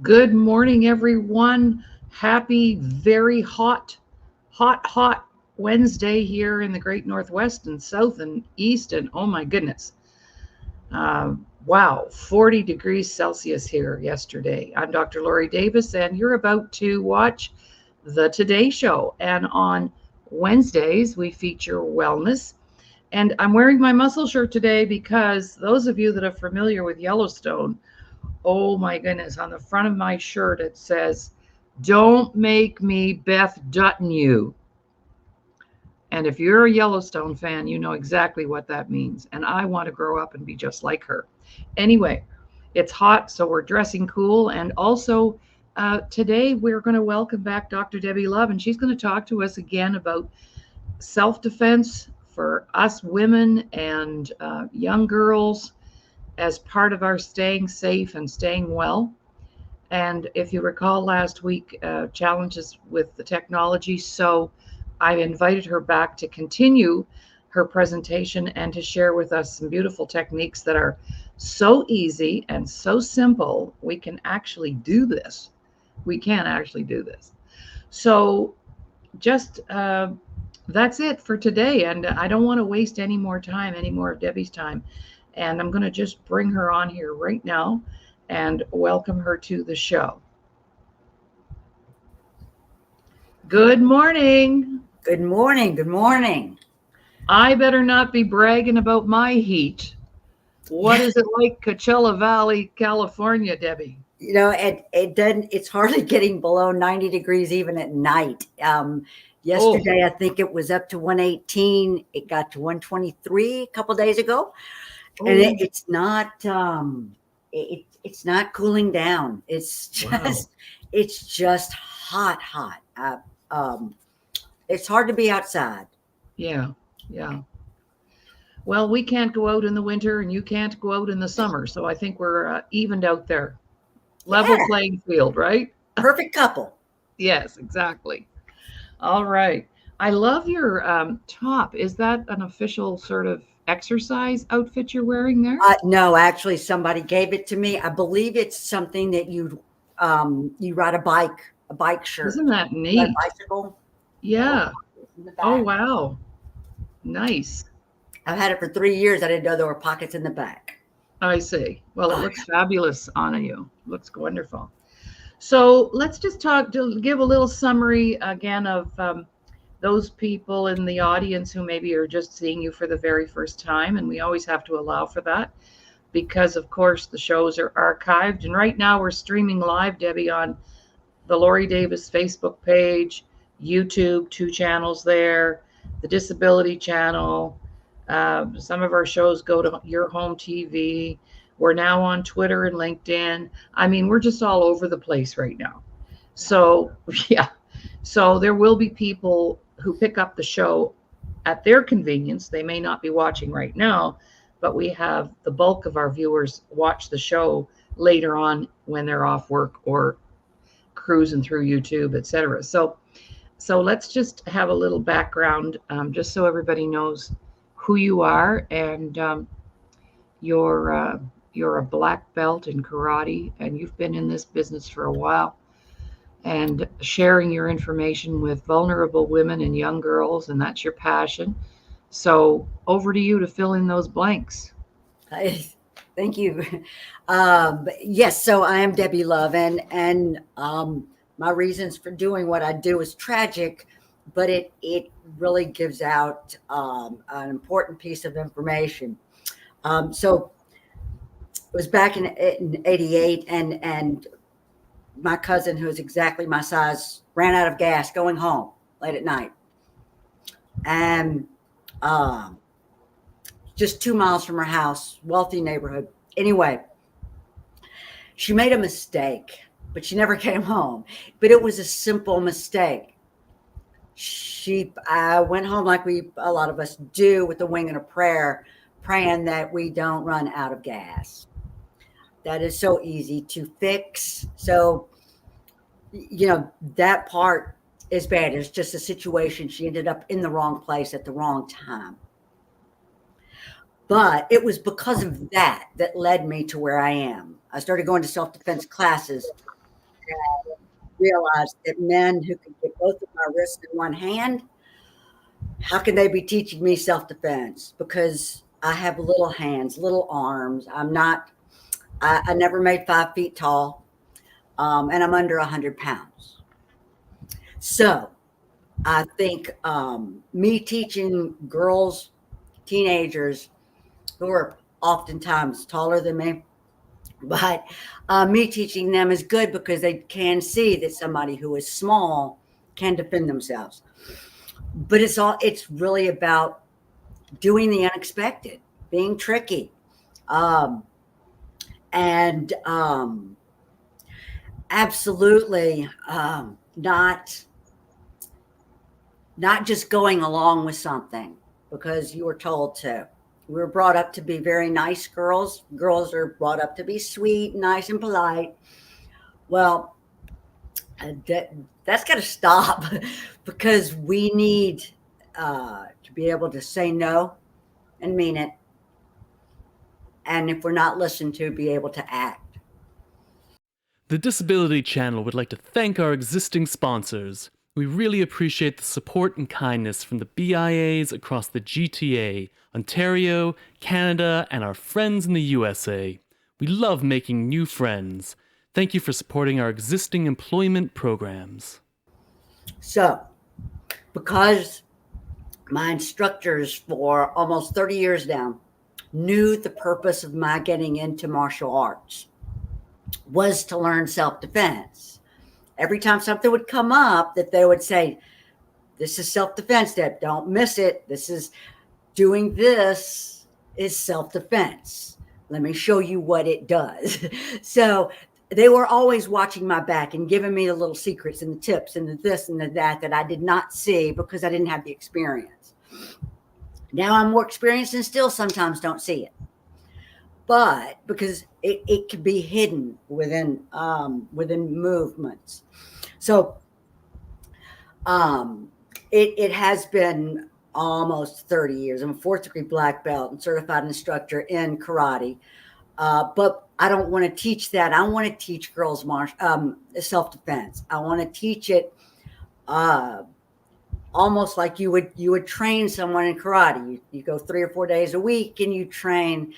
Good morning, everyone. Happy, very hot Wednesday here in the great Northwest and South and East. And oh my goodness, wow, 40 degrees Celsius here yesterday. I'm Dr.Laurie Davis, and you're about to watch the Today Show. And on Wednesdays, we feature wellness. And I'm wearing my muscle shirt today because those of you that are familiar with Yellowstone, oh my goodness, on the front of my shirt it says, "Don't make me Beth Dutton you." And if you're a Yellowstone fan, you know exactly what that means. And I want to grow up and be just like her. Anyway, it's hot, so we're dressing cool. And also, today we're going to welcome back Dr. Debbie Love, and she's going to talk to us again about self defense for us women and young girls as part of our staying safe and staying well. And if you recall last week, challenges with the technology. So I invited her back to continue her presentation and to share with us some beautiful techniques that are so easy and so simple. We can actually do this. We can actually do this. So just that's it for today. And I don't want to waste any more time, any more of Debbie's time. And I'm going to just bring her on here right now and welcome her to the show. Good morning. Good morning. Good morning. I better not be bragging about my heat. What is it like Coachella Valley, California, Debbie? It doesn't. It's hardly getting below 90 degrees even at night. Oh, Yesterday, I think it was up to 118. It got to 123 a couple days ago, and oh, it's not cooling down. It's wow. just hot. It's hard to be outside. Yeah, yeah. Well, we can't go out in the winter and you can't go out in the summer. So I think we're evened out there. Level Yeah, playing field, right? perfect couple. Yes, exactly. All right. I love your top. Is that an official sort of exercise outfit you're wearing there? No, actually, somebody gave it to me. I believe it's something that you ride a bike shirt, Isn't that ride a neat? bicycle. Oh, Yeah. it's in the Oh, back. wow. Nice. I've had it for 3 years. I didn't know there were pockets in the back. I see. Well, it Oh, looks fabulous on you. Looks wonderful. So let's just talk to give a little summary again of those people in the audience who maybe are just seeing you for the very first time. And we always have to allow for that because, of course, the shows are archived. And right now we're streaming live, Debbie, on the Laurie Davis Facebook page, YouTube, two channels there, the Disability Channel. Some of our shows go to your home TV. We're now on Twitter and LinkedIn. I mean, we're just all over the place right now. So, yeah. So there will be people who pick up the show at their convenience. They may not be watching right now, but we have the bulk of our viewers watch the show later on when they're off work or cruising through YouTube, etc. So let's just have a little background, just so everybody knows who you are, and you're you're a black belt in karate, and you've been in this business for a while, and sharing your information with vulnerable women and young girls, and that's your passion. So over to you to fill in those blanks. thank you. Yes, so I am Debbie Love, and my reasons for doing what I do is tragic, but it really gives out an important piece of information. So it was back in '88, and my cousin, who's exactly my size, ran out of gas going home late at night, and um, just 2 miles from her house, wealthy neighborhood. Anyway, she made a mistake, but she never came home. But it was a simple mistake. She went home like a lot of us do, with a wing and a prayer, praying that we don't run out of gas. That is so easy to fix. So, that part is bad. It's just a situation. She ended up in the wrong place at the wrong time. But it was because of that led me to where I am. I started going to self-defense classes dad and realized that men who could get both of my wrists in one hand, how can they be teaching me self-defense? Because I have little hands, little arms. I never made 5 feet tall, and I'm under 100 pounds. So I think me teaching girls, teenagers who are oftentimes taller than me, but me teaching them is good because they can see that somebody who is small can defend themselves. But it's really about doing the unexpected, being tricky, and absolutely not just going along with something because you were told to. We were brought up to be very nice girls. Girls are brought up to be sweet, nice, and polite. Well, that's got to stop because we need to be able to say no and mean it. And if we're not listened to, be able to act. The Disability Channel would like to thank our existing sponsors. We really appreciate the support and kindness from the BIAs across the GTA, Ontario, Canada, and our friends in the USA. We love making new friends. Thank you for supporting our existing employment programs. So, because my instructors for almost 30 years now knew the purpose of my getting into martial arts was to learn self-defense. Every time something would come up that they would say, this is self-defense, Deb, don't miss it. This is doing this is self-defense. Let me show you what it does. So they were always watching my back and giving me the little secrets and the tips and the this and the that I did not see because I didn't have the experience. Now I'm more experienced and still sometimes don't see it. But because it can be hidden within movements. So it has been almost 30 years. I'm a 4th degree black belt and certified instructor in karate. But I don't want to teach that. I want to teach girls self-defense. I want to teach it almost like you would train someone in karate. You go 3 or 4 days a week and you train,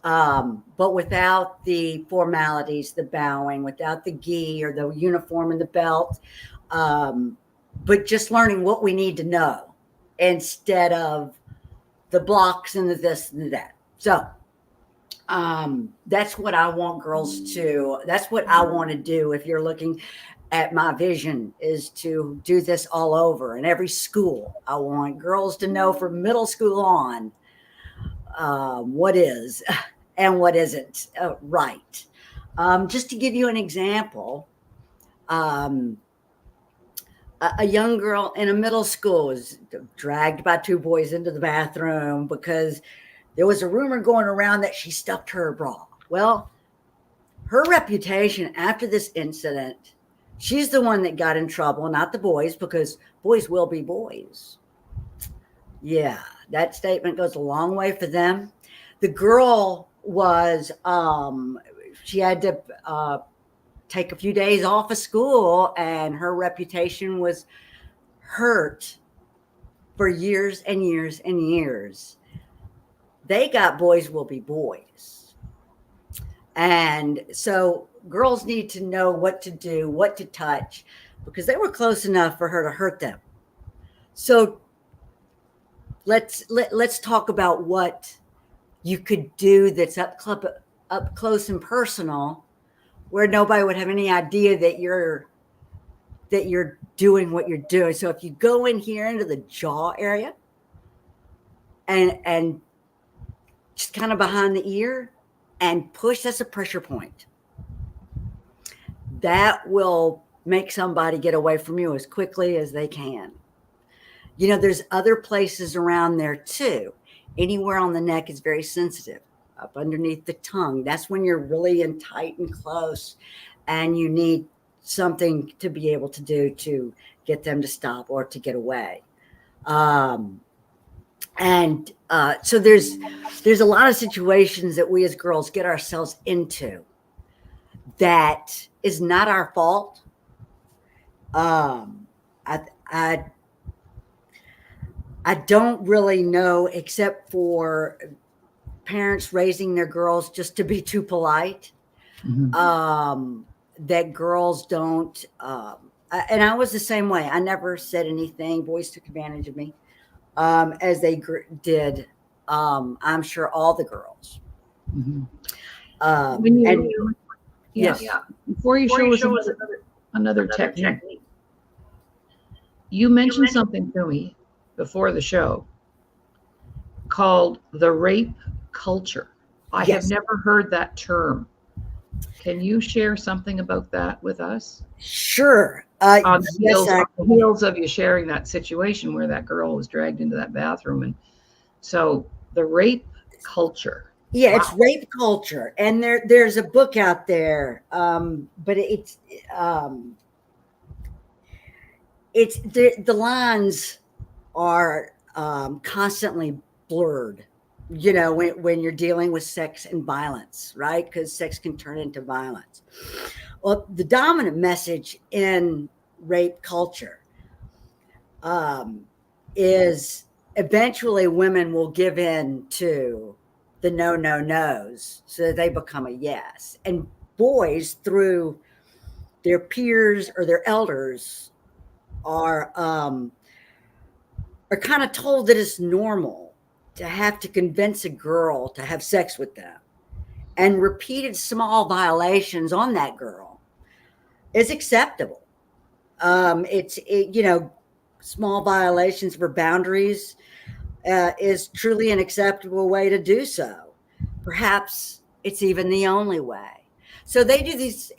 but without the formalities, the bowing, without the gi or the uniform and the belt, but just learning what we need to know instead of the blocks and the this and the that. So that's what I want girls to, that's what I want to do. If you're looking at my vision, is to do this all over in every school. I want girls to know from middle school on what is and what isn't right. Just to give you an example, a young girl in a middle school was dragged by 2 boys into the bathroom because there was a rumor going around that she stuffed her bra. Well, her reputation after this incident, she's the one that got in trouble, not the boys, because boys will be boys. Yeah, that statement goes a long way for them. The girl was, she had to take a few days off of school, and her reputation was hurt for years and years and years. They got boys will be boys. And so girls need to know what to do, what to touch, because they were close enough for her to hurt them. So let's talk about what you could do that's up close and personal, where nobody would have any idea that you're doing what you're doing. So if you go in here into the jaw area and just kind of behind the ear and push, that's a pressure point. That will make somebody get away from you as quickly as they can. You know, there's other places around there too. Anywhere on the neck is very sensitive. Up underneath the tongue, that's when you're really in tight and close, and you need something to be able to do to get them to stop or to get away. So there's a lot of situations that we as girls get ourselves into that is not our fault. I don't really know, except for parents raising their girls just to be too polite. That girls don't, and I was the same way. I never said anything. Boys took advantage of me, as they did. I'm sure all the girls. When you, yes. Before you show us another technique, you mentioned something to me before the show called the rape culture. I have never heard that term. Can you share something about that with us? Sure. On the heels of you sharing that situation where that girl was dragged into that bathroom. And so the rape culture. Yeah, wow. It's rape culture. And there's a book out there, but it's the lines are constantly blurred, you know, when you're dealing with sex and violence, right? Because sex can turn into violence. Well, the dominant message in rape culture is eventually women will give in to the no's so that they become a yes. And boys, through their peers or their elders, are kind of told that it's normal to have to convince a girl to have sex with them, and repeated small violations on that girl is acceptable. You know, small violations of her boundaries is truly an acceptable way to do so. Perhaps it's even the only way. So they do these,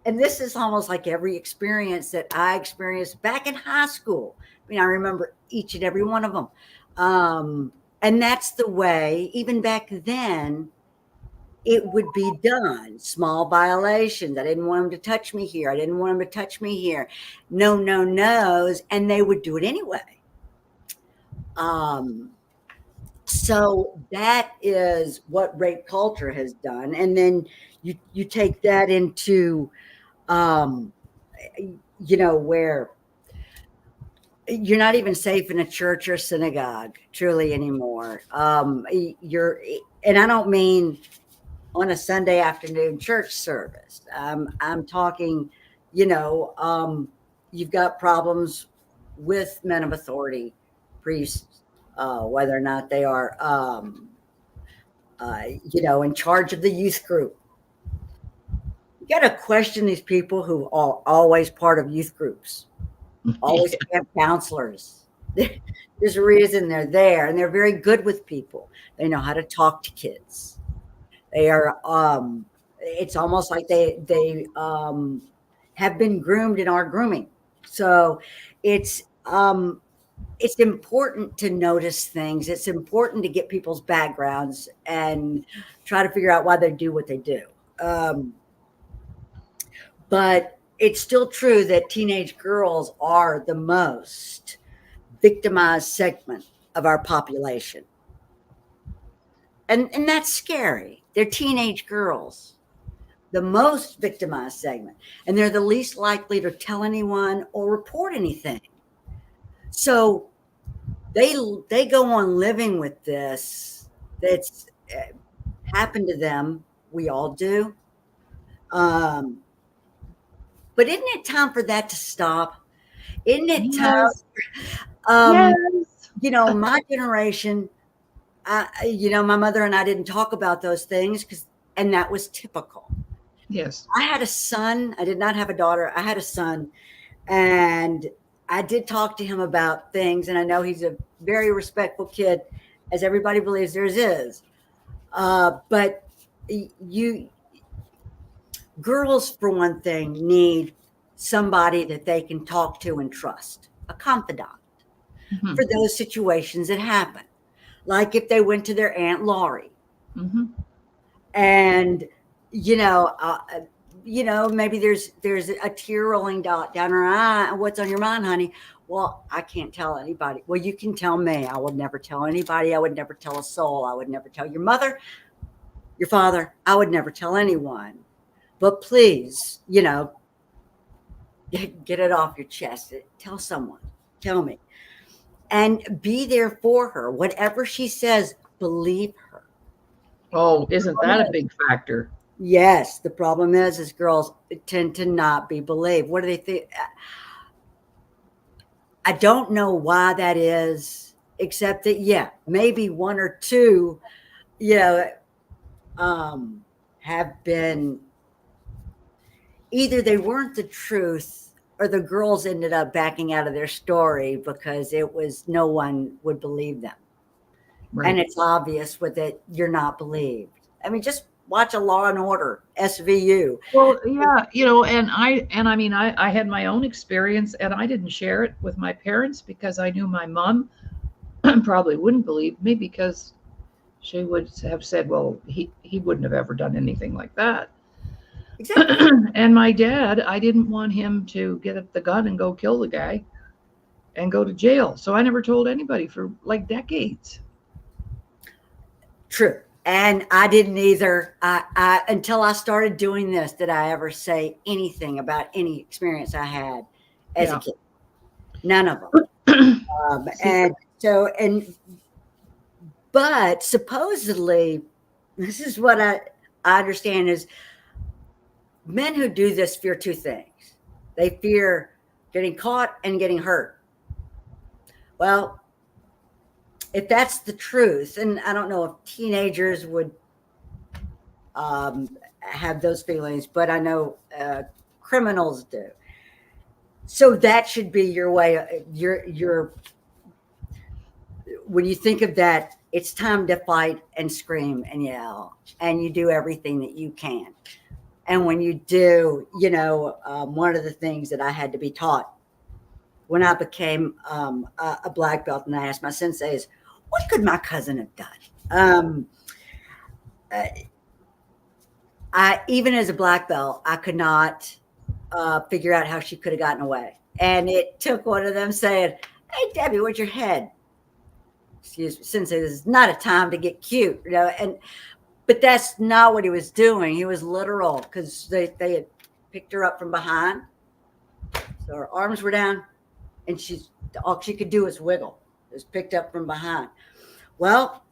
and this is almost like every experience that I experienced back in high school. I mean, I remember each and every one of them. And that's the way, even back then, it would be done. Small violations. I didn't want him to touch me here. I didn't want him to touch me here. No's. And they would do it anyway. So that is what rape culture has done. And then you take that into, you know, where you're not even safe in a church or synagogue truly anymore. And I don't mean on a Sunday afternoon church service. I'm talking, you know, you've got problems with men of authority, priests, whether or not they are, you know, in charge of the youth group. You got to question these people who are always part of youth groups, always camp counselors. There's a reason they're there, and they're very good with people. They know how to talk to kids. They are, it's almost like they have been groomed in our grooming. So it's important to notice things. It's important to get people's backgrounds and try to figure out why they do what they do. But it's still true that teenage girls are the most victimized segment of our population. And that's scary. They're teenage girls, the most victimized segment, and they're the least likely to tell anyone or report anything. So they go on living with this that's happened to them. We all do. But isn't it time for that to stop? Isn't it time? Yes. You know, my generation, you know, my mother and I didn't talk about those things and that was typical. Yes. I had a son. I did not have a daughter. I had a son, and I did talk to him about things. And I know he's a very respectful kid, as everybody believes theirs is. But girls, for one thing, need somebody that they can talk to and trust, a confidant, for those situations that happen. Like if they went to their Aunt Laurie, and you know, maybe there's a tear rolling down her eye. What's on your mind, honey? Well, I can't tell anybody. Well, you can tell me. I would never tell anybody. I would never tell a soul. I would never tell your mother, your father. I would never tell anyone. but please, get it off your chest. Tell someone, tell me, and be there for her. Whatever she says, believe her. Oh, isn't that a big factor? Yes. The problem is girls tend to not be believed. What do they think? I don't know why that is, except that, yeah, maybe one or two, have been, either they weren't the truth or the girls ended up backing out of their story because it was, no one would believe them. Right. And it's obvious with it, you're not believed. I mean, just watch a Law and Order, SVU. Well, yeah, and I mean, I had my own experience, and I didn't share it with my parents because I knew my mom probably wouldn't believe me, because she would have said, well, he wouldn't have ever done anything like that. Exactly. And my dad, I didn't want him to get the gun and go kill the guy and go to jail. So I never told anybody for like decades. True. And I didn't either. I until I started doing this, did I ever say anything about any experience I had as a kid. None of them. But supposedly, this is what I understand is, men who do this fear two things. They fear getting caught and getting hurt. Well, if that's the truth, and I don't know if teenagers would have those feelings, but I know criminals do. So that should be your way. Your when you think of that, it's time to fight and scream and yell, and you do everything that you can. And when you do, one of the things that I had to be taught when I became a black belt, and I asked my senseis, what could my cousin have done? I even as a black belt, I could not figure out how she could have gotten away. And it took one of them saying, hey, Debbie, where's your head? Excuse me, sensei, this is not a time to get cute, but that's not what he was doing. He was literal, because they had picked her up from behind. So her arms were down, and all she could do was wiggle. It was picked up from behind. Well,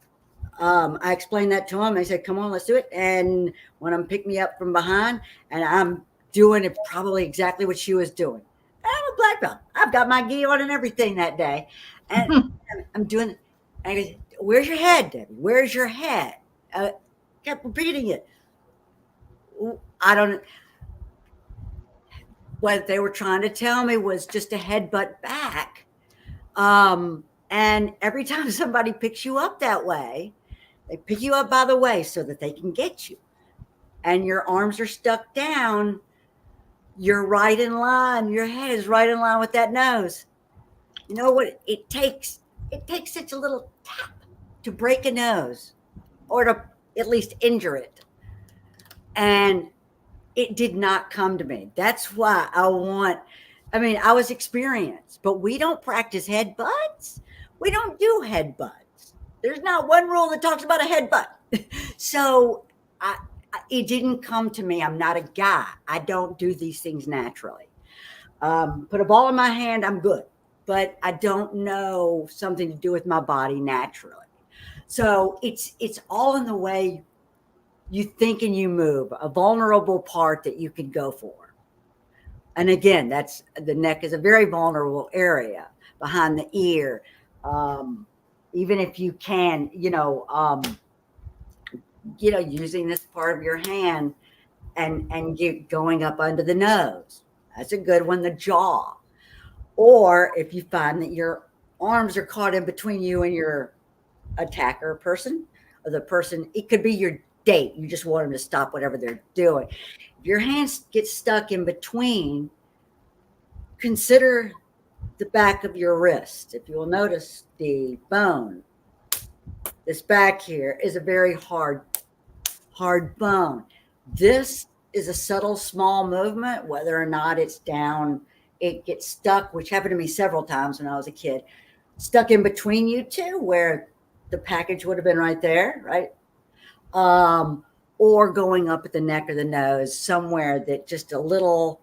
I explained that to him. They said, come on, let's do it. And when I'm picking me up from behind, and I'm doing it probably exactly what she was doing. And I'm a black belt. I've got my gi on and everything that day. And I'm doing it. And I go, where's your head, Debbie? Where's your head? Kept repeating it. I don't. What they were trying to tell me was just a headbutt back. And every time somebody picks you up that way, they pick you up by the way so that they can get you. And your arms are stuck down. You're right in line. Your head is right in line with that nose. You know what it takes? It takes such a little tap to break a nose, or to at least injure it. And it did not come to me. That's why I was experienced, but we don't practice headbutts. We don't do headbutts. There's not one rule that talks about a headbutt. So it didn't come to me. I'm not a guy. I don't do these things naturally. Put a ball in my hand, I'm good. But I don't know something to do with my body naturally. So it's all in the way you think and you move, a vulnerable part that you can go for. And again, the neck is a very vulnerable area, behind the ear. Even if you can, using this part of your hand and going up under the nose. That's a good one, the jaw. Or if you find that your arms are caught in between you and your attacker person, or the person, it could be your date. You just want them to stop whatever they're doing. If your hands get stuck in between, consider the back of your wrist. If you will notice, the bone, this back here, is a very hard bone. This is a subtle, small movement, whether or not it's down, it gets stuck, which happened to me several times when I was a kid, stuck in between you two, where the package would have been right there, right? or going up at the neck or the nose, somewhere that just a little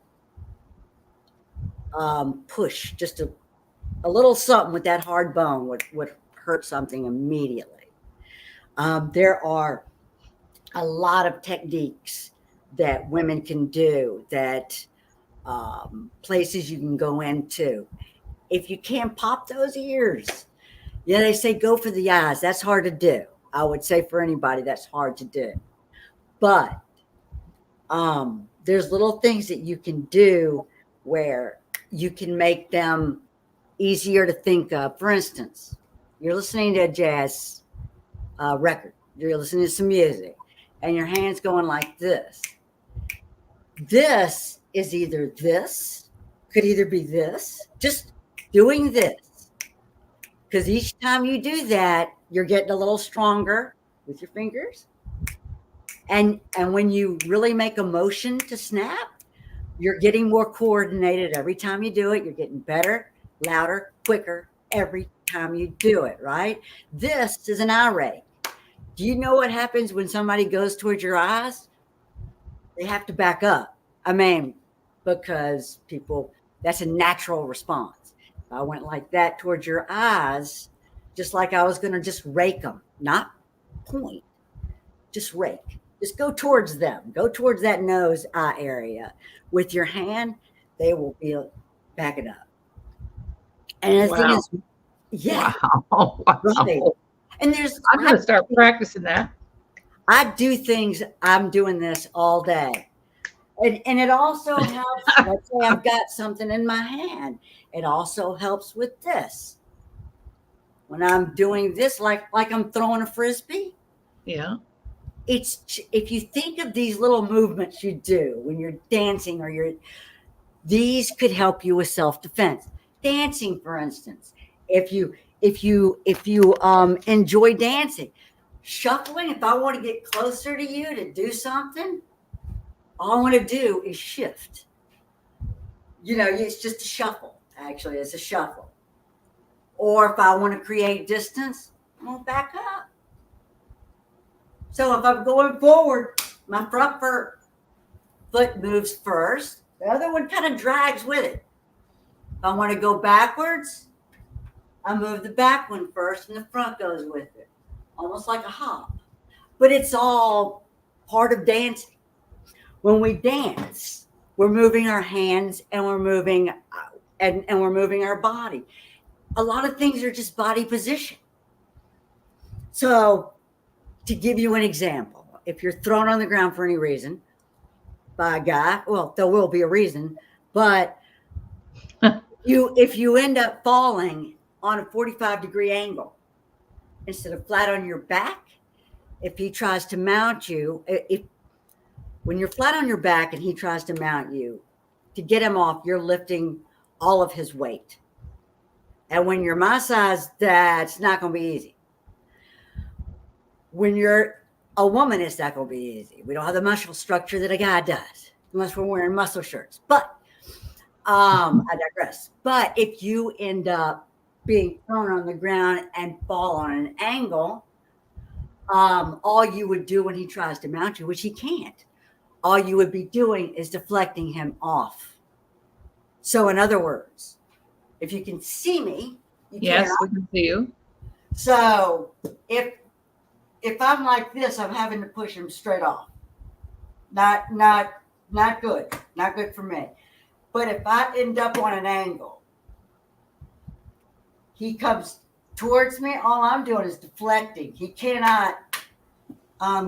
push, just a little something with that hard bone would hurt something immediately. There are a lot of techniques that women can do, that places you can go into. If you can't pop those ears, yeah, they say go for the eyes. That's hard to do. I would say for anybody, that's hard to do. But there's little things that you can do where you can make them easier to think of. For instance, you're listening to a jazz record. You're listening to some music, and your hand's going like this. This is either this, could either be this, just doing this. Because each time you do that, you're getting a little stronger with your fingers. And when you really make a motion to snap, you're getting more coordinated every time you do it. You're getting better, louder, quicker every time you do it, right? This is an eye rake. Do you know what happens when somebody goes towards your eyes? They have to back up. I mean, because that's a natural response. If I went like that towards your eyes, just like I was going to just rake them, not point, just rake. Just go towards them. Go towards that nose eye area. With your hand, they will feel backing up. And the thing is, yeah. Wow. Right. And I'm going to start practicing that. I do things, I'm doing this all day. And it also helps. Let's say I've got something in my hand. It also helps with this. When I'm doing this, like I'm throwing a Frisbee. Yeah. It's, if you think of these little movements you do when you're dancing, these could help you with self-defense. Dancing, for instance, if you enjoy dancing, shuffling, if I want to get closer to you to do something, all I want to do is shift. It's just a shuffle. Actually, it's a shuffle. Or if I want to create distance, I'm going to back up. So if I'm going forward, my front foot moves first. The other one kind of drags with it. If I want to go backwards, I move the back one first and the front goes with it. Almost like a hop. But it's all part of dancing. When we dance, we're moving our hands and we're moving we're moving our body. A lot of things are just body position. So to give you an example, if you're thrown on the ground for any reason by a guy, well, there will be a reason, but if you end up falling on a 45-degree angle instead of flat on your back, if he tries to mount you, when you're flat on your back and he tries to mount you, to get him off, you're lifting all of his weight. And when you're my size, that's not going to be easy. When you're a woman, it's not going to be easy. We don't have the muscle structure that a guy does, unless we're wearing muscle shirts. But I digress. But if you end up being thrown on the ground and fall on an angle, all you would do when he tries to mount you, which he can't, all you would be doing is deflecting him off. So in other words, if you can see me, yes, we can see you. So if I'm like this, I'm having to push him straight off. Not good. Not good for me. But if I end up on an angle, he comes towards me, all I'm doing is deflecting. He cannot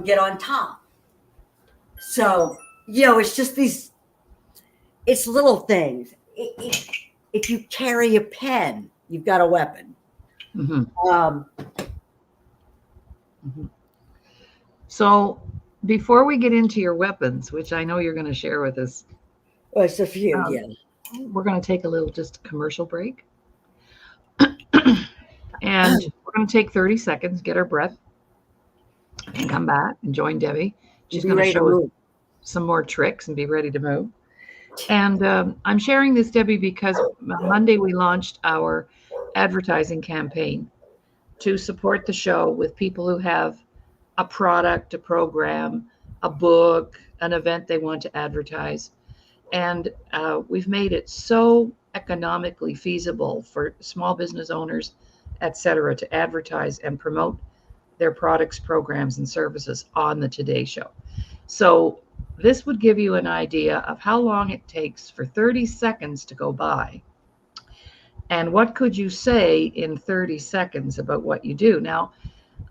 get on top. So, it's just it's little things. If you carry a pen, you've got a weapon. Mm-hmm. So before we get into your weapons, which I know you're going to share with us, well, it's a few, yeah. We're going to take a little just commercial break. And we're going to take 30 seconds, get our breath, and come back and join Debbie. She's going to show us some more tricks and be ready to move. And I'm sharing this, Debbie, because Monday we launched our advertising campaign to support the show with people who have a product, a program, a book, an event they want to advertise. And we've made it so economically feasible for small business owners, et cetera, to advertise and promote their products, programs, and services on the Today Show. So this would give you an idea of how long it takes for 30 seconds to go by. And what could you say in 30 seconds about what you do? Now,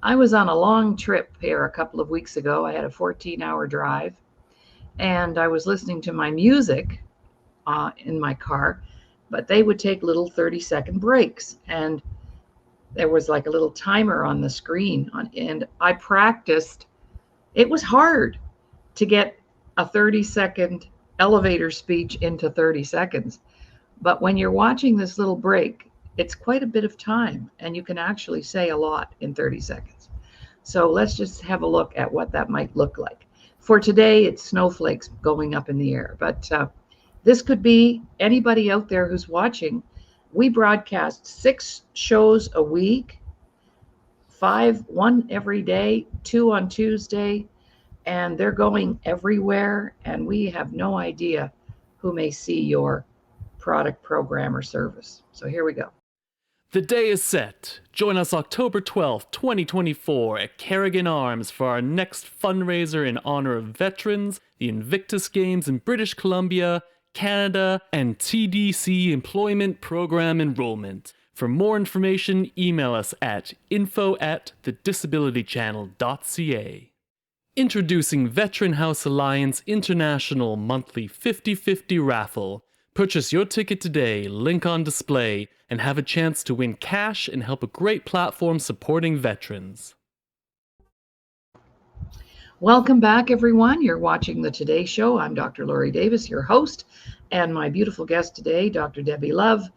I was on a long trip here a couple of weeks ago. I had a 14-hour drive, and I was listening to my music in my car, but they would take little 30-second breaks. And there was like a little timer on the screen, and I practiced. It was hard to get a 30-second elevator speech into 30 seconds. But when you're watching this little break, it's quite a bit of time, and you can actually say a lot in 30 seconds. So let's just have a look at what that might look like. For today, it's snowflakes going up in the air, but this could be anybody out there who's watching. We broadcast 6 shows a week, 1 every day, 2 on Tuesday, and they're going everywhere, and we have no idea who may see your product, program, or service. So here we go. The day is set. Join us October 12th, 2024 at Kerrigan Arms for our next fundraiser in honor of veterans, the Invictus Games in British Columbia, Canada, and TDC Employment Program Enrollment. For more information, email us at info@thedisabilitychannel.ca. Introducing Veteran House Alliance International Monthly 50/50 Raffle. Purchase your ticket today, link on display, and have a chance to win cash and help a great platform supporting veterans. Welcome back, everyone. You're watching the Today Show. I'm Dr. Laurie Davis, your host, and my beautiful guest today, Dr. Debbie Love.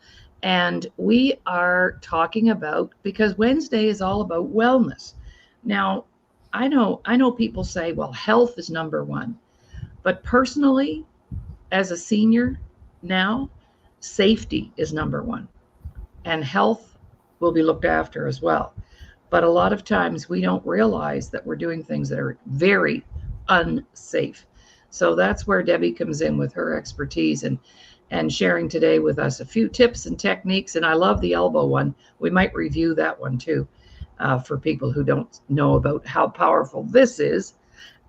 And we are talking about, because Wednesday is all about wellness. Now, I know people say, well, health is number one. But personally, as a senior now, safety is number one. And health will be looked after as well. But a lot of times we don't realize that we're doing things that are very unsafe. So that's where Debbie comes in with her expertise and sharing today with us a few tips and techniques. And I love the elbow one. We might review that one too, for people who don't know about how powerful this is.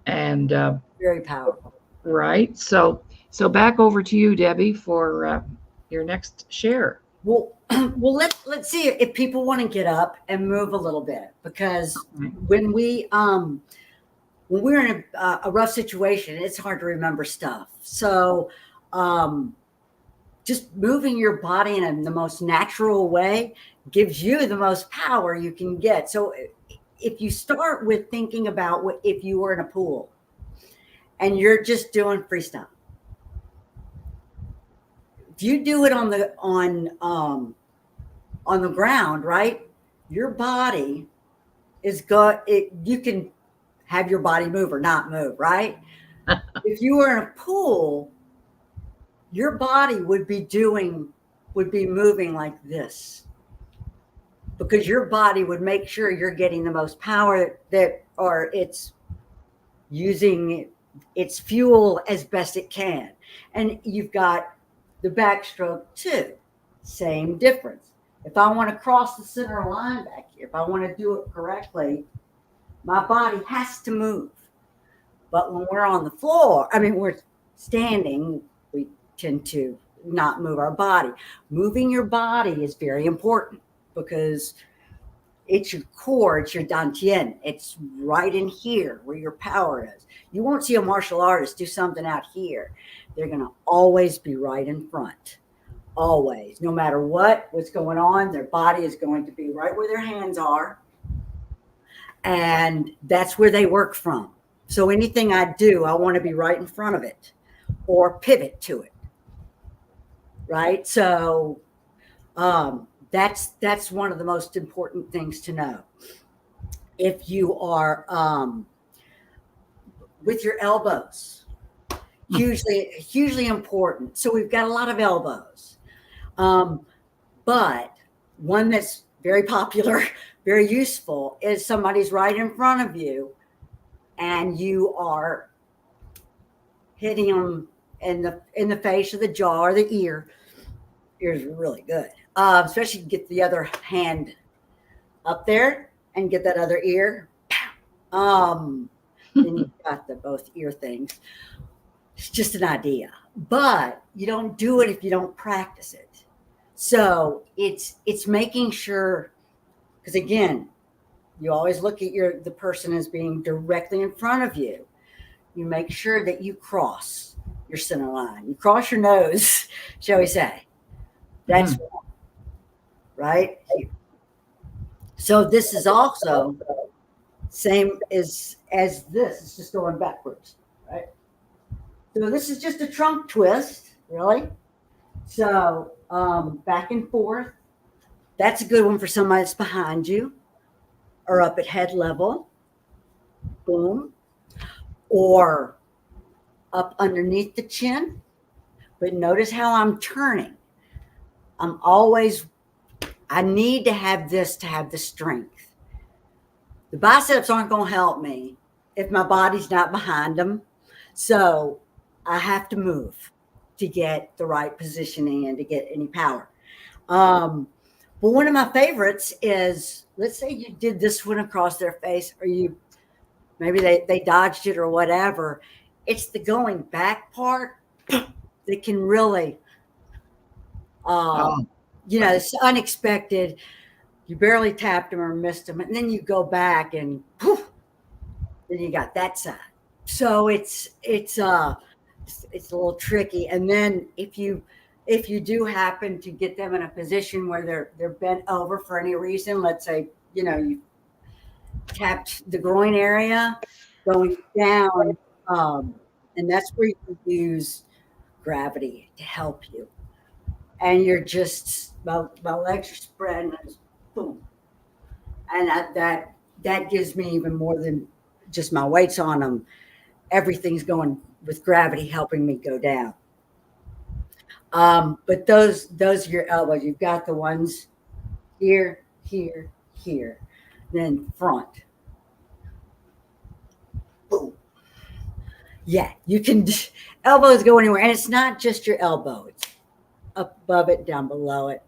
And Very powerful. Right. So back over to you, Debbie, for your next share. Well, let's see if people want to get up and move a little bit, because when we're in a rough situation, it's hard to remember stuff. So just moving your body in the most natural way gives you the most power you can get. So if you start with thinking about what if you were in a pool and you're just doing freestyle. If you do it on the ground, right? Your body is you can have your body move or not move, right? If you were in a pool, your body would be moving like this, because your body would make sure you're getting the most power or it's using its fuel as best it can. And you've got the backstroke too, same difference. If I want to cross the center line back here, if I want to do it correctly, my body has to move. But when we're on the floor, we're standing, we tend to not move our body. Moving your body is very important, because it's your core, it's your dantian. It's right in here where your power is. You won't see a martial artist do something out here. They're going to always be right in front. Always. No matter what's going on, their body is going to be right where their hands are. And that's where they work from. So anything I do, I want to be right in front of it or pivot to it. Right? So that's one of the most important things to know. If you are with your elbows, hugely important. So we've got a lot of elbows, but one that's very popular, very useful, is somebody's right in front of you and you are hitting them in the face or the jaw or the ear. Ears are really good, especially get the other hand up there and get that other ear. Then you've got the both ear things. It's just an idea, but you don't do it if you don't practice it. So it's making sure, because again, you always look at the person as being directly in front of you. You make sure that you cross your center line. You cross your nose, shall we say. That's right here. So this is also same as this. It's just going backwards, right? So this is just a trunk twist, really. So back and forth. That's a good one for somebody that's behind you or up at head level. Boom. Or up underneath the chin. But notice how I'm turning. I need to have this to have the strength. The biceps aren't going to help me if my body's not behind them. So I have to move to get the right positioning and to get any power. But one of my favorites is, let's say you did this one across their face, or maybe they dodged it or whatever. It's the going back part that can really, it's unexpected. You barely tapped them or missed them, and then you go back and poof, then you got that side. So it's a little tricky. And then if you do happen to get them in a position where they're bent over for any reason, let's say you tapped the groin area going down, and that's where you can use gravity to help you. And you're just my legs are spread, and just boom, and that gives me even more than just my weights on them. Everything's going with gravity helping me go down. But those are your elbows. You've got the ones here, here, here, then front. Boom. Yeah, you can. Elbows go anywhere, and it's not just your elbow. It's up above it, down below it.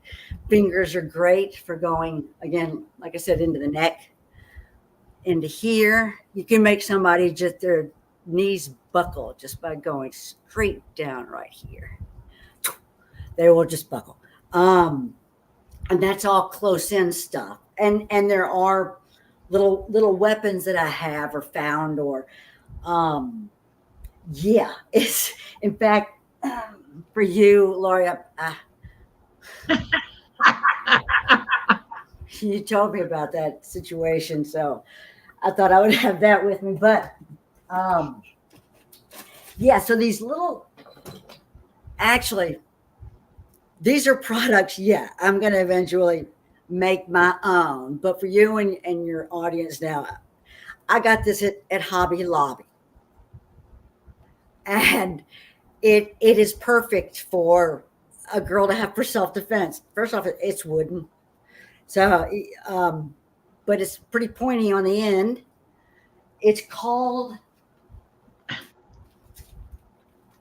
Fingers are great for going, again, like I said, into the neck, into here. You can make somebody just their knees buckle just by going straight down right here. They will just buckle. And that's all close in stuff. And there are little weapons that I have or found, or it's in fact for you, Laurie, you told me about that situation, so I thought I would have that with me. But so these these are products. I'm going to eventually make my own. But for you and your audience now, I got this at Hobby Lobby. And it is perfect for a girl to have for self-defense. First off, it's wooden. So, but it's pretty pointy on the end. It's called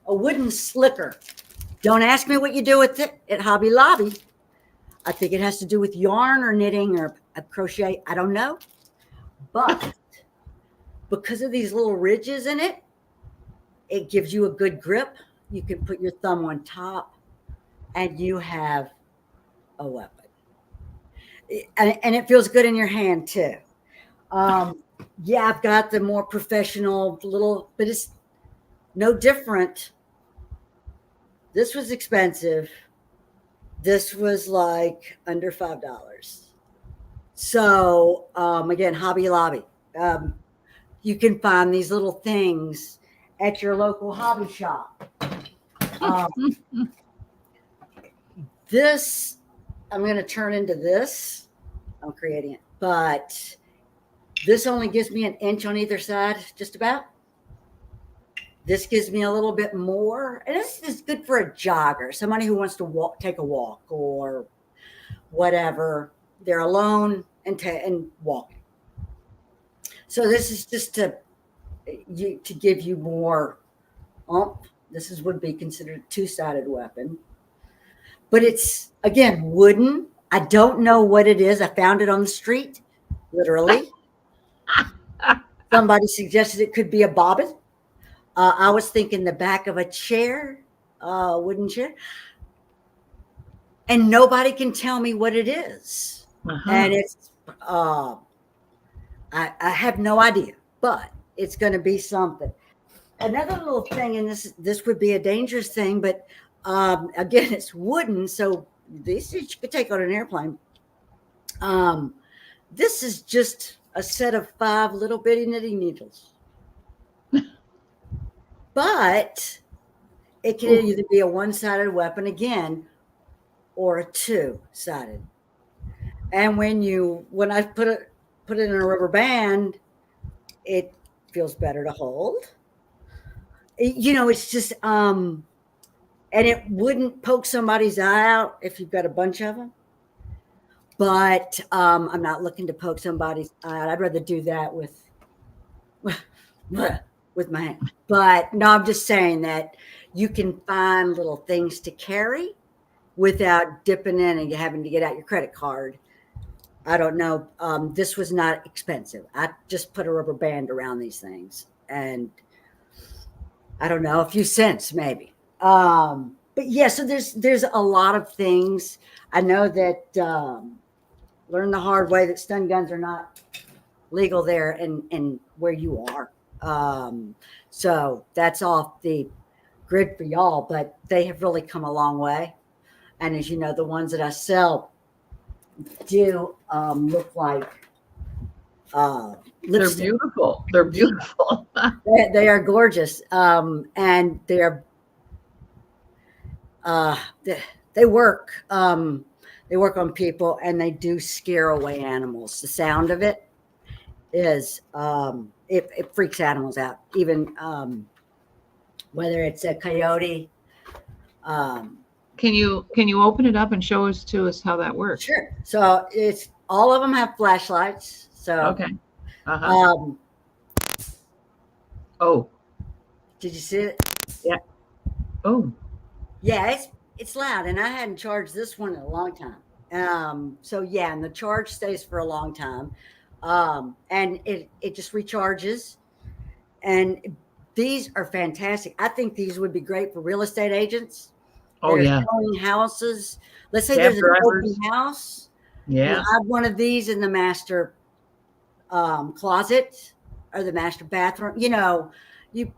a wooden slicker. Don't ask me what you do with it at Hobby Lobby. I think it has to do with yarn or knitting or a crochet. I don't know. But because of these little ridges in it, it gives you a good grip. You can put your thumb on top and you have a weapon. And it feels good in your hand too. I've got the more professional but it's no different. This was expensive. This was like under $5. So again, Hobby Lobby. You can find these little things at your local hobby shop. This, I'm going to turn into this. I'm creating it. But this only gives me an inch on either side, just about. This gives me a little bit more. And this is good for a jogger, somebody who wants to take a walk or whatever. They're alone and walking. So this is just to give you more This would be considered a two-sided weapon. But it's, again, wooden. I don't know what it is. I found it on the street, literally. Somebody suggested it could be a bobbin. I was thinking the back of a chair, wooden chair. And nobody can tell me what it is. And it's, I have no idea, but it's going to be something. Another little thing, and this would be a dangerous thing, but again, it's wooden, so these you could take on an airplane. This is just a set of 5 little bitty knitting needles. But it can either be a one-sided weapon again, or a two-sided. And when I put it in a rubber band, it feels better to hold. It's just and it wouldn't poke somebody's eye out if you've got a bunch of them. But I'm not looking to poke somebody's eye out. I'd rather do that with my hand. But no, I'm just saying that you can find little things to carry without dipping in and having to get out your credit card. I don't know. This was not expensive. I just put a rubber band around these things, and I don't know, a few cents maybe. But yeah, so there's a lot of things. I know that learned the hard way that stun guns are not legal there and where you are. So that's off the grid for y'all, but they have really come a long way. And as you know, the ones that I sell do look like They're beautiful. They're beautiful. They are gorgeous. And they're they work. They work on people, and they do scare away animals. The sound of it is it freaks animals out. Even whether it's a coyote. Can you open it up and show us how that works? Sure. So it's all of them have flashlights. So okay. Oh, did you see it? Yeah. Oh, yeah. It's loud, and I hadn't charged this one in a long time. So yeah, and the charge stays for a long time, and it just recharges. And these are fantastic. I think these would be great for real estate agents. Oh, yeah. Showing houses. Let's say Cab there's drivers. an open house. Yeah. You have one of these in the master closet or the master bathroom. You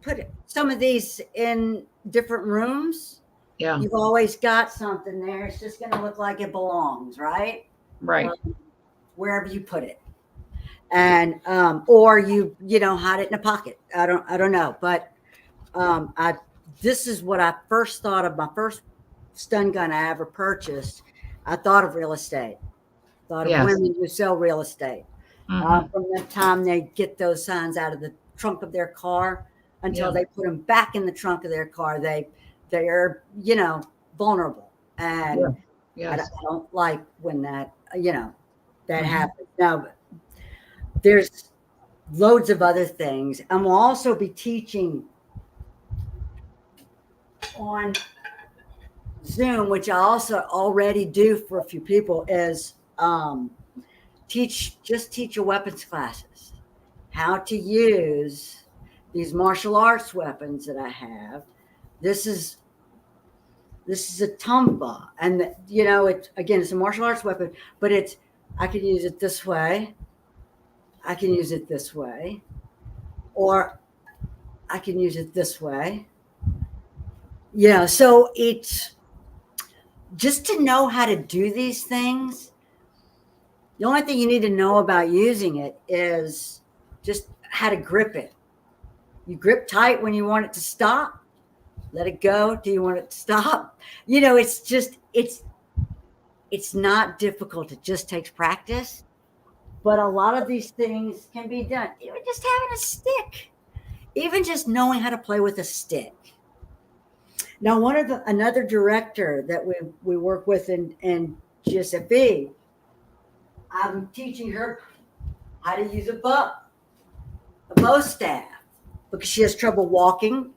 put some of these in different rooms. Yeah. You've always got something there. It's just going to look like it belongs, right? Right. Wherever you put it. And or you hide it in a pocket. I don't know, but this is what I first thought of. My first stun gun I ever purchased. I thought of real estate. Thought of women who sell real estate. From the time they get those signs out of the trunk of their car until they put them back in the trunk of their car, they're vulnerable, and I don't like when that that happens. Now, there's loads of other things, and we'll also be teaching on Zoom, which I also already do for a few people, is teach your weapons classes, how to use these martial arts weapons that I have. This is a tumba, and it's a martial arts weapon, but I can use it this way, I can use it this way, or I can use it this way. Yeah, so it's just to know how to do these things. The only thing you need to know about using it is just how to grip it. You grip tight when you want it to stop. Let it go. Do you want it to stop? It's not difficult. It just takes practice. But a lot of these things can be done. Even just having a stick. Even just knowing how to play with a stick. Now, another director that we work with in GSFB, I'm teaching her how to use a bow staff, because she has trouble walking.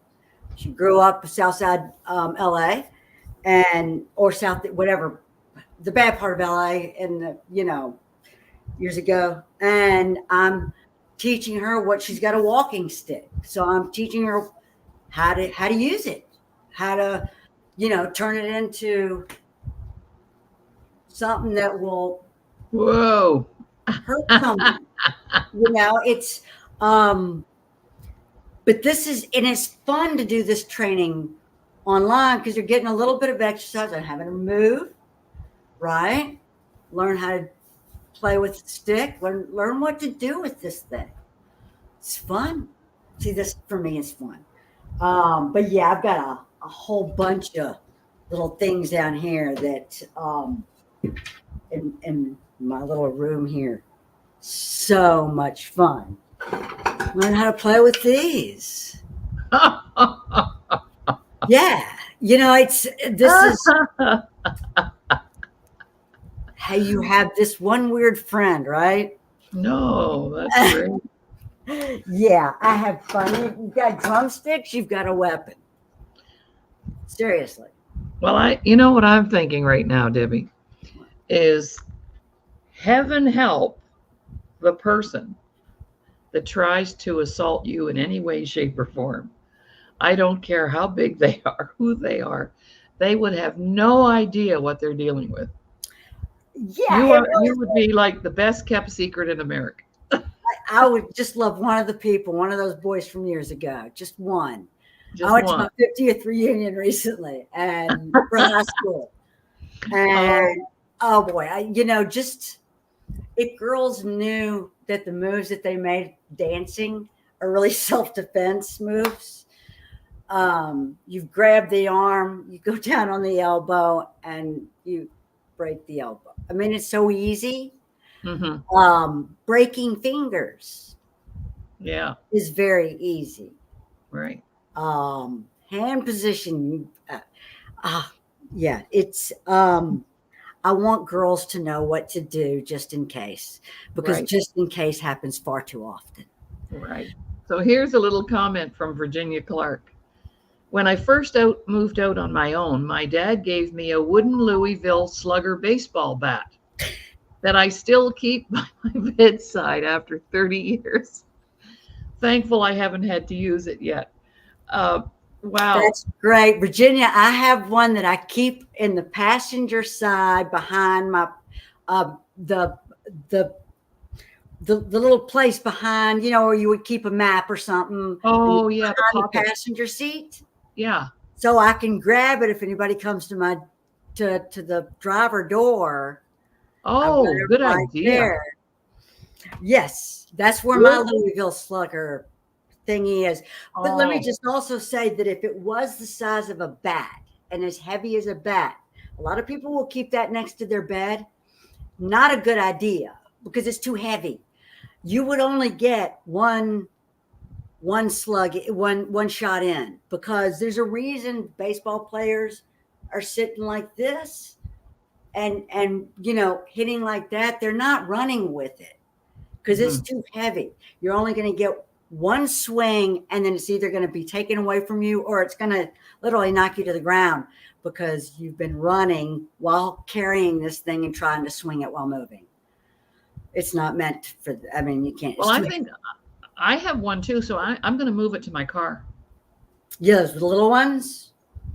She grew up Southside LA or South, whatever, the bad part of LA in the, years ago. And I'm teaching her what she's got a walking stick. So I'm teaching her how to use it, how to, turn it into something that will Whoa. hurt someone. It's but it's fun to do this training online because you're getting a little bit of exercise and having to move, right? Learn how to play with the stick, learn what to do with this thing. It's fun. See, this for me is fun. But yeah, I've got a whole bunch of little things down here that in my little room here. So much fun. Learn how to play with these. Yeah. This is how you have this one weird friend, right? No, that's great. Yeah, I have fun. You've got drumsticks, you've got a weapon. Seriously. Well, you know what I'm thinking right now, Debbie, is heaven help the person that tries to assault you in any way, shape, or form. I don't care how big they are, who they are. They would have no idea what they're dealing with. Yeah, you would be like the best kept secret in America. I would just love one of those boys from years ago, just one. Just I went one. to my 50th reunion recently and for high school. And oh boy, just if girls knew that the moves that they made dancing are really self-defense moves, you grab the arm, you go down on the elbow, and you break the elbow. I mean, it's so easy. Mm-hmm. Breaking fingers, is very easy. Right. Hand position, it's. I want girls to know what to do just in case, because just in case happens far too often. Right. So here's a little comment from Virginia Clark. When I first moved out on my own, my dad gave me a wooden Louisville Slugger baseball bat that I still keep by my bedside after 30 years. Thankful I haven't had to use it yet. Wow. That's great. Virginia, I have one that I keep in the passenger side behind my, the little place behind, where you would keep a map or something. Oh, yeah. The passenger seat. Yeah. So I can grab it if anybody comes to the driver door. Oh, good idea. There. Yes, that's where my Louisville Slugger thingy is. But let me just also say that if it was the size of a bat and as heavy as a bat, a lot of people will keep that next to their bed. Not a good idea because it's too heavy. You would only get one slug, one shot in, because there's a reason baseball players are sitting like this and hitting like that. They're not running with it because it's too heavy. You're only going to get one swing, and then it's either going to be taken away from you or it's going to literally knock you to the ground because you've been running while carrying this thing and trying to swing it while moving. It's not meant for, you can't. Well, I think I have one too, so I'm going to move it to my car. Yeah, those little ones?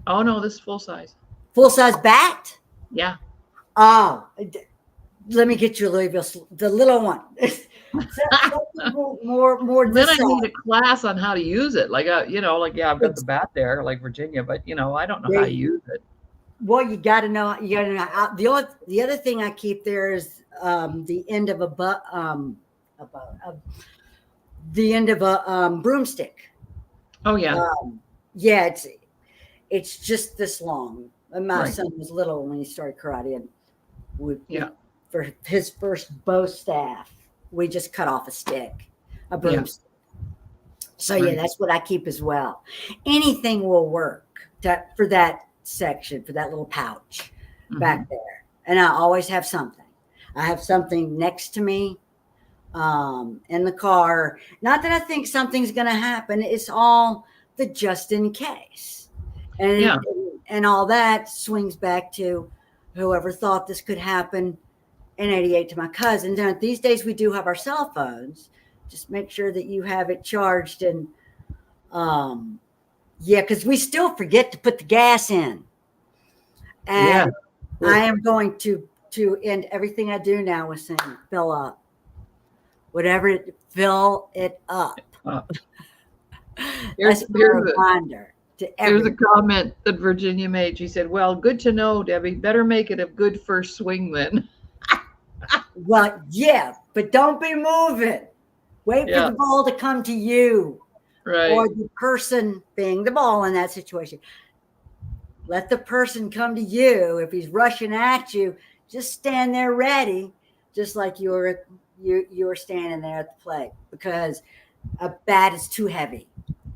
Oh, no, this is full size. Full size bat? Yeah. Oh, let me get you a Louisville, the little one. more. Then I need a class on how to use it. I've got the bat there, like Virginia, but I don't know how to use it. Well, you got to know. The other thing I keep there is the end of a broomstick. Oh yeah. It's just this long. My son was little when he started karate, and for his first bow staff, we just cut off a stick, a broomstick. So that's what I keep as well. Anything will work for that section, for that little pouch back there. And I always have something. I have something next to me in the car. Not that I think something's going to happen. It's all the just in case. And, Yeah. and all that swings back to whoever thought this could happen in 88 to my cousin. Now, these days we do have our cell phones. Just make sure that you have it charged. And yeah, because we still forget to put the gas in. And I am going to end everything I do now with saying, fill up. Whatever, fill it up. Here's a reminder to here's a comment that Virginia made. She said, well, good to know, Debbie. Better make it a good first swing then. Well, yeah, but don't be moving. Wait for the ball to come to you. Right. Or the person being the ball in that situation. Let the person come to you. If he's rushing at you, just stand there ready, just like you were standing there at the plate, because a bat is too heavy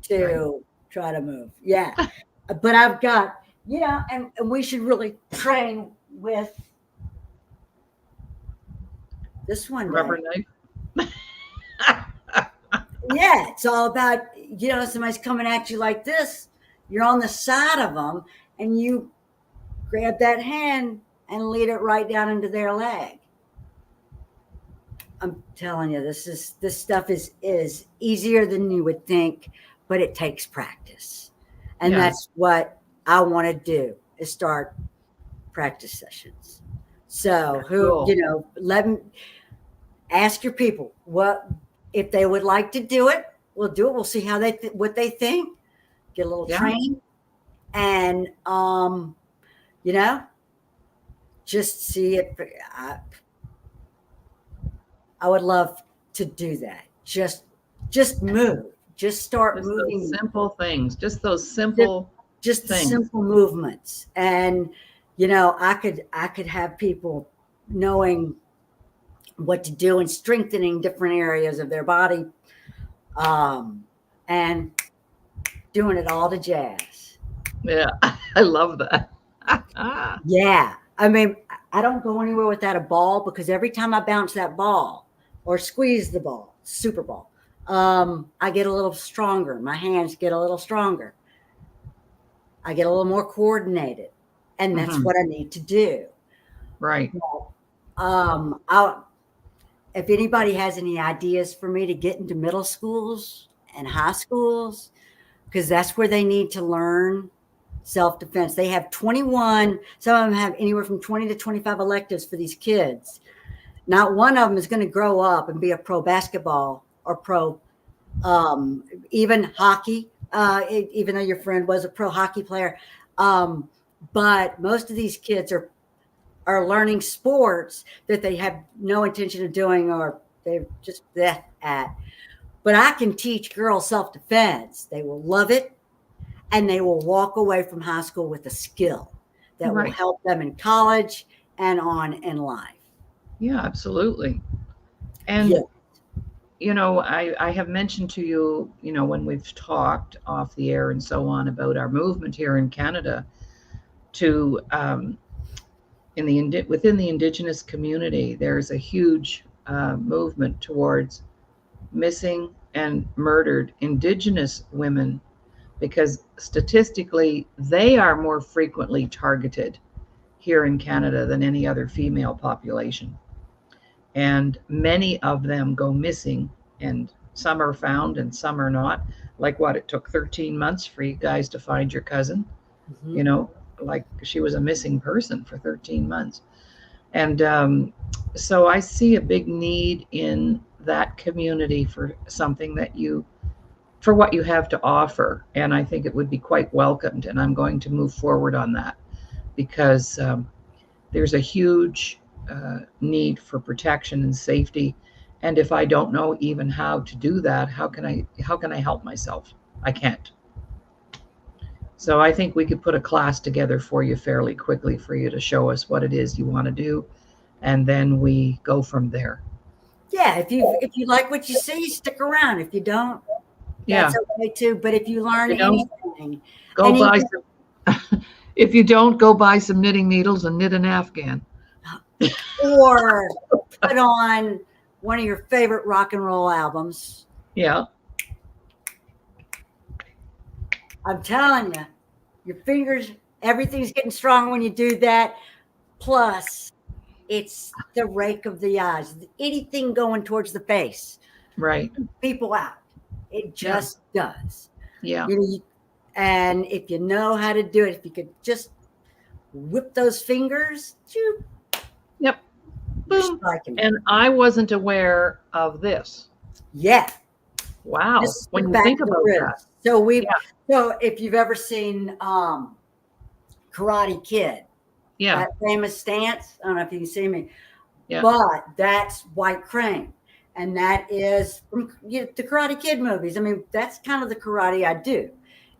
to try to move. Yeah. But I've got, and we should really train with this one. Rubber knife. Yeah. It's all about, somebody's coming at you like this. You're on the side of them and you grab that hand and lead it right down into their leg. I'm telling you, this stuff is easier than you would think, but it takes practice. And that's what I want to do, is start practice sessions. So let me ask your people what, if they would like to do it, we'll do it. We'll see how what they think, get a little training, and, just see it. I would love to do that. Just move. Just start moving. Those simple things. Just those simple just things. Simple movements. And I could have people knowing what to do and strengthening different areas of their body, and doing it all to jazz. Yeah, I love that. Yeah. I mean, I don't go anywhere without a ball, because every time I bounce that ball or squeeze the ball, super ball, I get a little stronger. My hands get a little stronger. I get a little more coordinated, and that's what I need to do. Right. If anybody has any ideas for me to get into middle schools and high schools, because that's where they need to learn self-defense. They have 21, some of them have anywhere from 20 to 25 electives for these kids. Not one of them is going to grow up and be a pro basketball or pro, even hockey, even though your friend was a pro hockey player. But most of these kids are learning sports that they have no intention of doing, or they're just that at. But I can teach girls self-defense. They will love it, and they will walk away from high school with a skill that will help them in college and on in life. Yeah, absolutely. And, I have mentioned to you, when we've talked off the air and so on about our movement here in Canada to, within the Indigenous community, there's a huge movement towards missing and murdered Indigenous women, because statistically they are more frequently targeted here in Canada than any other female population. And many of them go missing, and some are found and some are not. Like it took 13 months for you guys to find your cousin. Like she was a missing person for 13 months. And so I see a big need in that community for something for what you have to offer. And I think it would be quite welcomed. And I'm going to move forward on that, because there's a huge need for protection and safety. And if I don't know even how to do that, how can I help myself? I can't. So I think we could put a class together for you fairly quickly for you to show us what it is you want to do, and then we go from there. Yeah, if you like what you see, stick around. If you don't, that's okay too. But if you learn anything, if you don't, go buy some knitting needles and knit an Afghan. Or put on one of your favorite rock and roll albums. Yeah. I'm telling you, your fingers, everything's getting stronger when you do that. Plus, it's the rake of the eyes. Anything going towards the face, Right. people out. It just does. Yeah. And if you know how to do it, if you could just whip those fingers, Yep. Boom. striking. And I wasn't aware of this. Yeah. Wow. Just When you back think of the about ribs. that. So if you've ever seen Karate Kid, Yeah. that famous stance, I don't know if you can see me, Yeah. but that's White Crane. And that is from the Karate Kid movies. I mean, that's kind of the karate I do.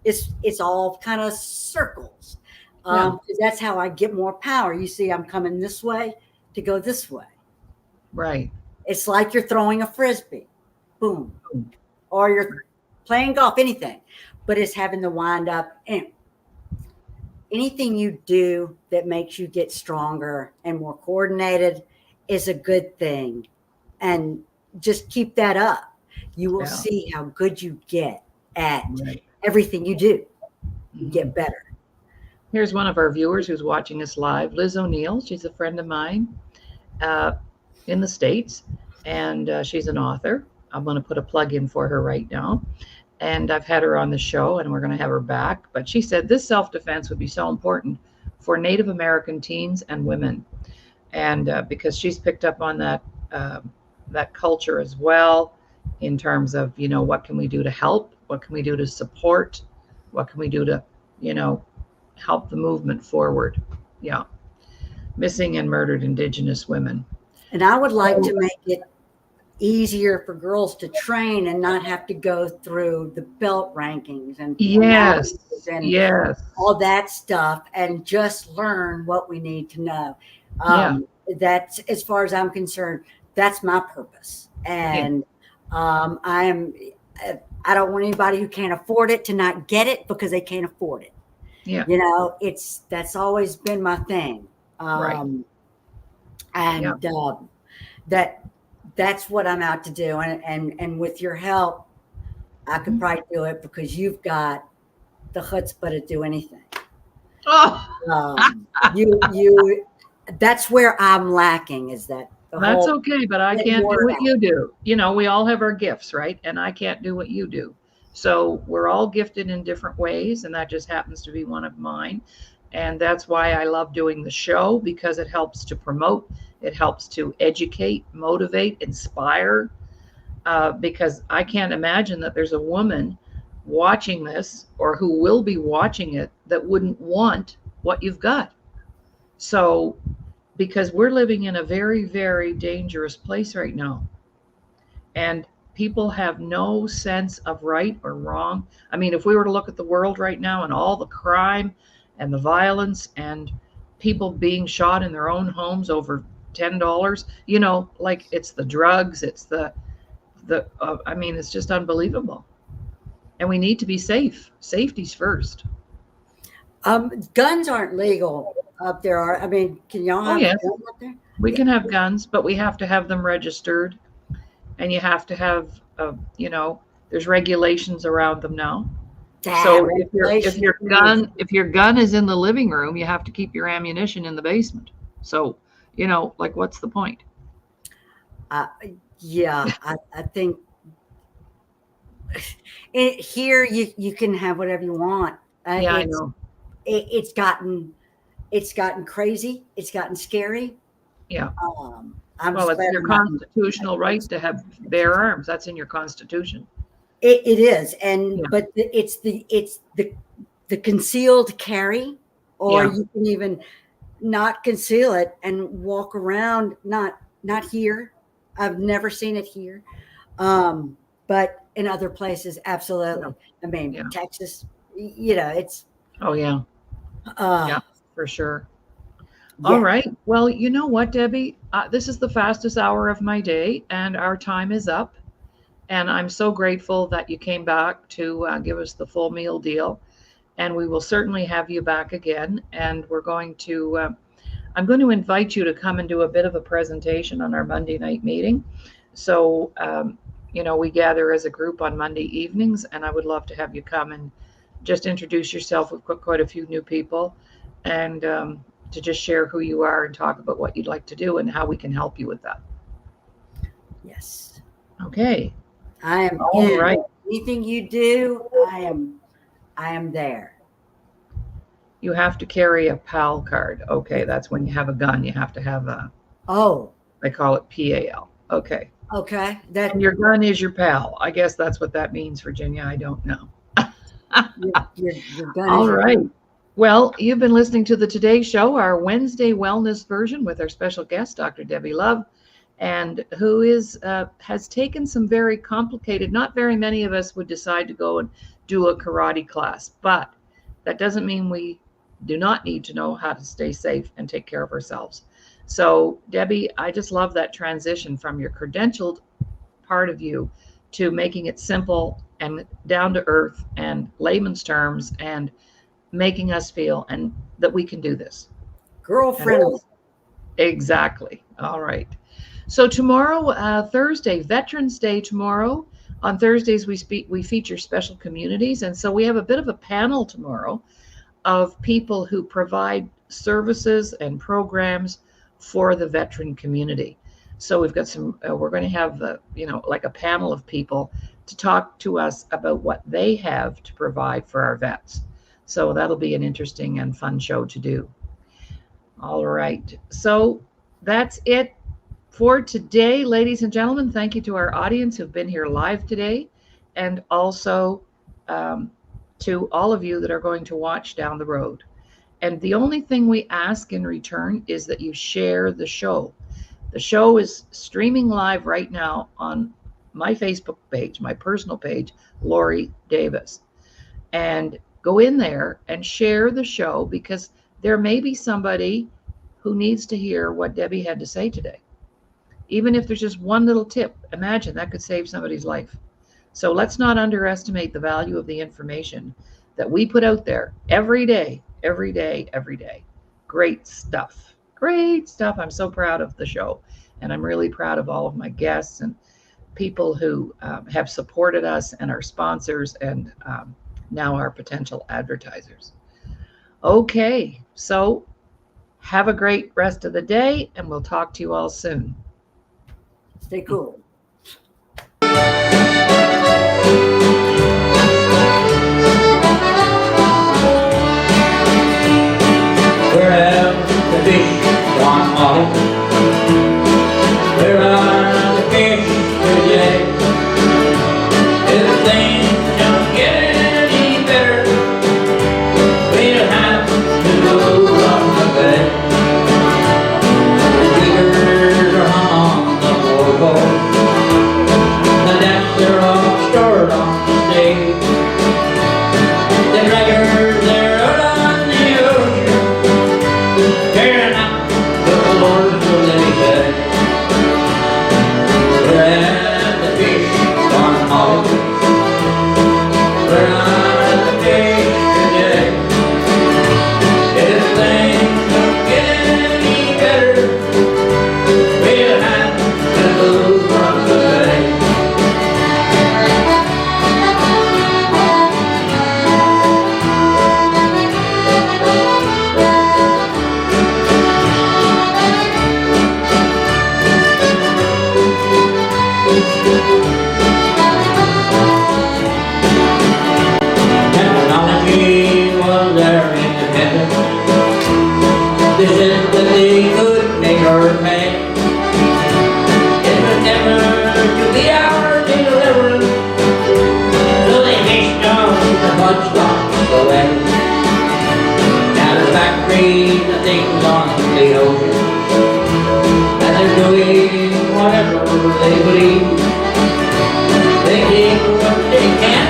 It's all kind of circles. 'Cause that's how I get more power. You see, I'm coming this way to go this way. Right. It's like you're throwing a frisbee, boom, or you're playing golf, anything, but it's having to wind up. And anything you do that makes you get stronger and more coordinated is a good thing. And just keep that up. You will see how good you get at everything you do. You get better. Here's one of our viewers who's watching us live, Liz O'Neill. She's a friend of mine in the States, and she's an author. I'm going to put a plug in for her right now. And I've had her on the show, and we're going to have her back. But she said this self-defense would be so important for Native American teens and women. And because she's picked up on that culture as well, in terms of, what can we do to help? What can we do to support? What can we do to, help the movement forward? Yeah. Missing and murdered Indigenous women. And I would like to make it easier for girls to train and not have to go through the belt rankings and all that stuff, and just learn what we need to know. That's, as far as I'm concerned, that's my purpose. And I don't want anybody who can't afford it to not get it because they can't afford it. Yeah. That's always been my thing. That's what I'm out to do. And with your help, I could probably do it because you've got the chutzpah to do anything. That's where I'm lacking, is that. That's okay, but I can't do what you do. We all have our gifts, right? And I can't do what you do. So we're all gifted in different ways, and that just happens to be one of mine. And that's why I love doing the show, because it helps to promote, it helps to educate, motivate, inspire, because I can't imagine that there's a woman watching this or who will be watching it that wouldn't want what you've got. So, because we're living in a very, very dangerous place right now. And people have no sense of right or wrong. I mean, if we were to look at the world right now and all the crime and the violence and people being shot in their own homes over $10, like it's the drugs, it's I mean, it's just unbelievable. And we need to be safe. Safety's first. Guns aren't legal up there. I mean, can y'all have guns up there? We can have guns, but we have to have them registered, and you have to have, there's regulations around them now. So if your gun is in the living room, you have to keep your ammunition in the basement. So, like, what's the point? I think here you can have whatever you want. I know. It's gotten crazy. It's gotten scary. Yeah. It's your constitutional right to have bear arms. That's in your constitution. It is, but it's the concealed carry, or you can even not conceal it and walk around. Not here. I've never seen it here, but in other places, absolutely. I mean, Texas. It's. Oh yeah. Yeah, for sure. All right. Well, you know what, Debbie? This is the fastest hour of my day, and our time is up. And I'm so grateful that you came back to give us the full meal deal. And we will certainly have you back again. And we're going to, I'm going to invite you to come and do a bit of a presentation on our Monday night meeting. So, we gather as a group on Monday evenings, and I would love to have you come and just introduce yourself. We've got quite a few new people, and to just share who you are and talk about what you'd like to do and how we can help you with that. Yes. Okay. I am All in. right. Anything you do, I am there. You have to carry a PAL card. Okay, that's when you have a gun. You have to have a. Oh. They call it PAL. Okay. Okay. And your gun is your pal. I guess that's what that means, Virginia. I don't know. your gun All is right. Well, you've been listening to the Today Show, our Wednesday wellness version with our special guest, Dr. Debbie Love, and who has taken some very complicated. Not very many of us would decide to go and do a karate class, but that doesn't mean we do not need to know how to stay safe and take care of ourselves. So, Debbie, I just love that transition from your credentialed part of you to making it simple and down to earth and layman's terms and making us feel and that we can do this. Girlfriend. Exactly. All right. So tomorrow, Thursday, Veterans Day tomorrow. On Thursdays, we feature special communities. And so we have a bit of a panel tomorrow of people who provide services and programs for the veteran community. So we've got some, we're going to have, like a panel of people to talk to us about what they have to provide for our vets. So that'll be an interesting and fun show to do. All right. So that's it for today, ladies and gentlemen. Thank you to our audience who've been here live today, and also to all of you that are going to watch down the road. And the only thing we ask in return is that you share the show. The show is streaming live right now on my Facebook page, my personal page, Laurie Davis. And go in there and share the show, because there may be somebody who needs to hear what Debbie had to say today. Even if there's just one little tip, imagine that could save somebody's life. So let's not underestimate the value of the information that we put out there every day, every day, every day. Great stuff. Great stuff. I'm so proud of the show. And I'm really proud of all of my guests and people who have supported us, and our sponsors, and now our potential advertisers. Okay, so have a great rest of the day, and we'll talk to you all soon. Stay cool. Where have the fish gone off? Where are the fish today? If things don't get any better, we'll have to go from the bay. The diggers are hung on the boardwalk, the nets are all stored on the stage. The draggers, they're out on the ocean, tearing up the floors so they say. Where have the fish gone off? Where are the fish today? If things don't get any better, we'll have to go from the bay. Technology was their independence. This is that they could make or pay. It was never to be our deliverance, so they fished on the mudslide away. Now the factories, the things on the ocean, and they're doing whatever they believe. They take what they can